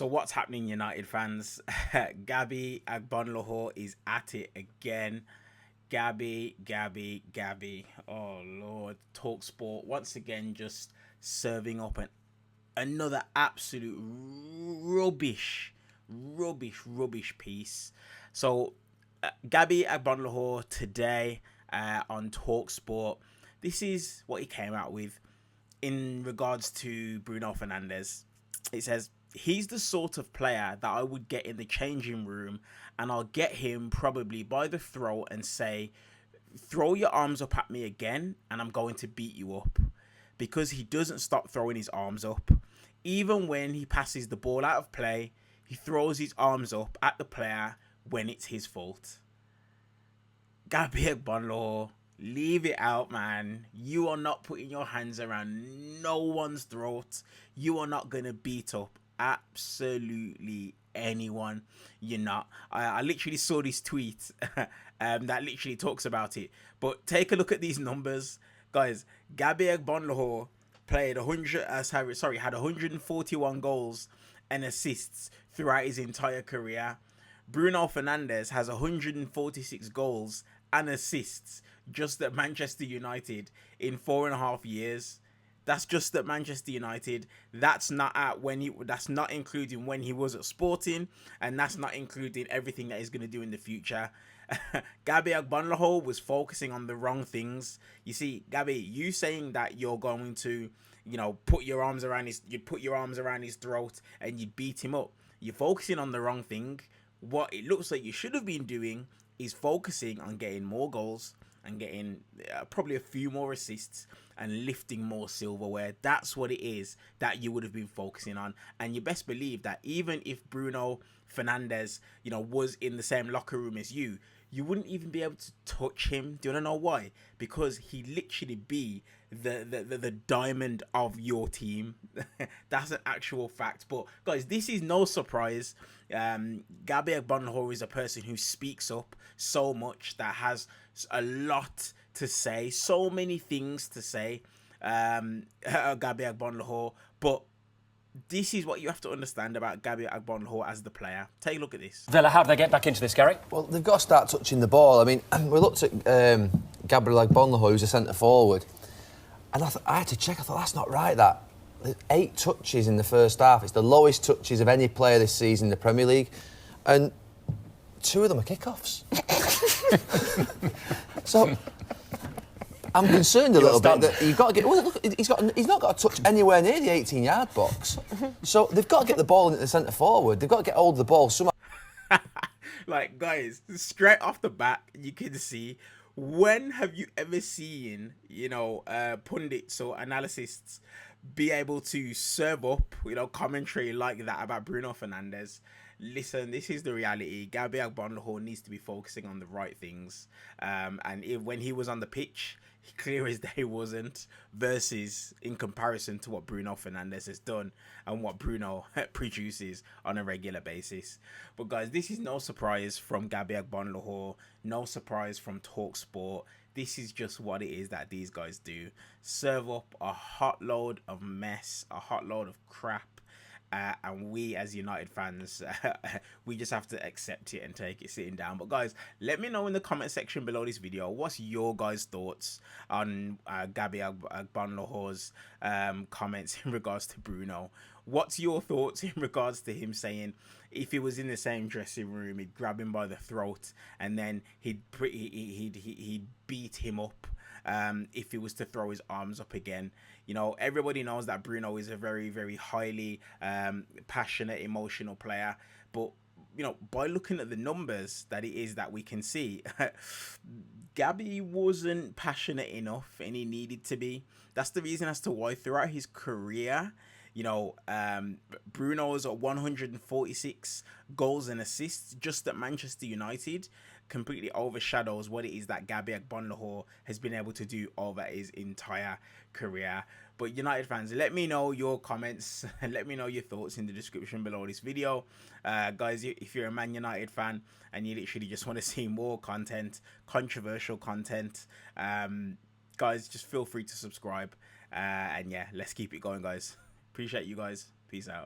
So what's happening, United fans? Gabby Agbonlahor is at it again. Gabby. Oh Lord, Talk Sport once again just serving up another absolute rubbish piece. So Gabby Agbonlahor today on Talk Sport. This is what he came out with in regards to Bruno Fernandes. It says, he's the sort of player that I would get in the changing room and I'll get him probably by the throat and say, throw your arms up at me again and I'm going to beat you up. Because he doesn't stop throwing his arms up. Even when he passes the ball out of play, he throws his arms up at the player when it's his fault. Gabby Agbonlahor, leave it out, man. You are not putting your hands around no one's throat. You are not going to beat up absolutely anyone. You're not. I literally saw this tweet that literally talks about it. But take a look at these numbers. Guys, Gabby Agbonlahor played had 141 goals and assists throughout his entire career. Bruno Fernandes has 146 goals and assists just at Manchester United in 4.5 years. That's just at Manchester United. That's not including when he was at Sporting, and that's not including everything that he's going to do in the future. Gabby Agbonlahor was focusing on the wrong things. You see, Gabby, you saying that you're going to, put your arms around his throat and you'd beat him up. You're focusing on the wrong thing. What it looks like you should have been doing is focusing on getting more goals and getting probably a few more assists and lifting more silverware. That's what it is that you would have been focusing on. And you best believe that even if Bruno Fernandes, was in the same locker room as you, you wouldn't even be able to touch him. Do you want to know why? Because he'd literally be the diamond of your team. That's an actual fact. But guys, this is no surprise. Gabby Agbonlahor is a person who speaks up so much, that has a lot to say, so many things to say. Gabby Agbonlahor, but this is what you have to understand about Gabby Agbonlahor as the player. Take a look at this. Villa, how do they get back into this, Gary? Well, they've got to start touching the ball. I mean, we looked at Gabby Agbonlahor, who's a centre forward, and I had to check. I thought, that's not right, that. 8 touches in the first half. It's the lowest touches of any player this season in the Premier League. And 2 of them are kickoffs. So I'm concerned a little bit that you've got to get... Well, look, he's not got a touch anywhere near the 18-yard box. So they've got to get the ball into the centre forward. They've got to get hold of the ball somehow. Like, guys, straight off the bat, you can see... When have you ever seen, pundits or analysts be able to serve up, commentary like that about Bruno Fernandes? Listen, this is the reality. Gabby Agbonlahor needs to be focusing on the right things. When he was on the pitch, clear as day wasn't, versus in comparison to what Bruno Fernandes has done and what Bruno produces on a regular basis. But guys, this is no surprise from Gabby Agbonlahor, no surprise from Talk Sport. This is just what it is that these guys do. Serve up a hot load of mess, a hot load of crap. And we as United fans, we just have to accept it and take it sitting down. But guys, let me know in the comment section below this video, what's your guys' thoughts on Gabby Agbonlahor's comments in regards to Bruno? What's your thoughts in regards to him saying if he was in the same dressing room, he'd grab him by the throat and then he'd beat him up if he was to throw his arms up again? Everybody knows that Bruno is a very, very highly passionate, emotional player. But, by looking at the numbers that it is that we can see, Gabby wasn't passionate enough and he needed to be. That's the reason as to why throughout his career, Bruno's 146 goals and assists just at Manchester United completely overshadows what it is that Gabby Agbonlahor has been able to do over his entire career. But United fans, let me know your comments and let me know your thoughts in the description below this video. Guys, if you're a Man United fan and you literally just want to see more content, controversial content, guys, just feel free to subscribe. And yeah, let's keep it going, guys. Appreciate you guys. Peace out.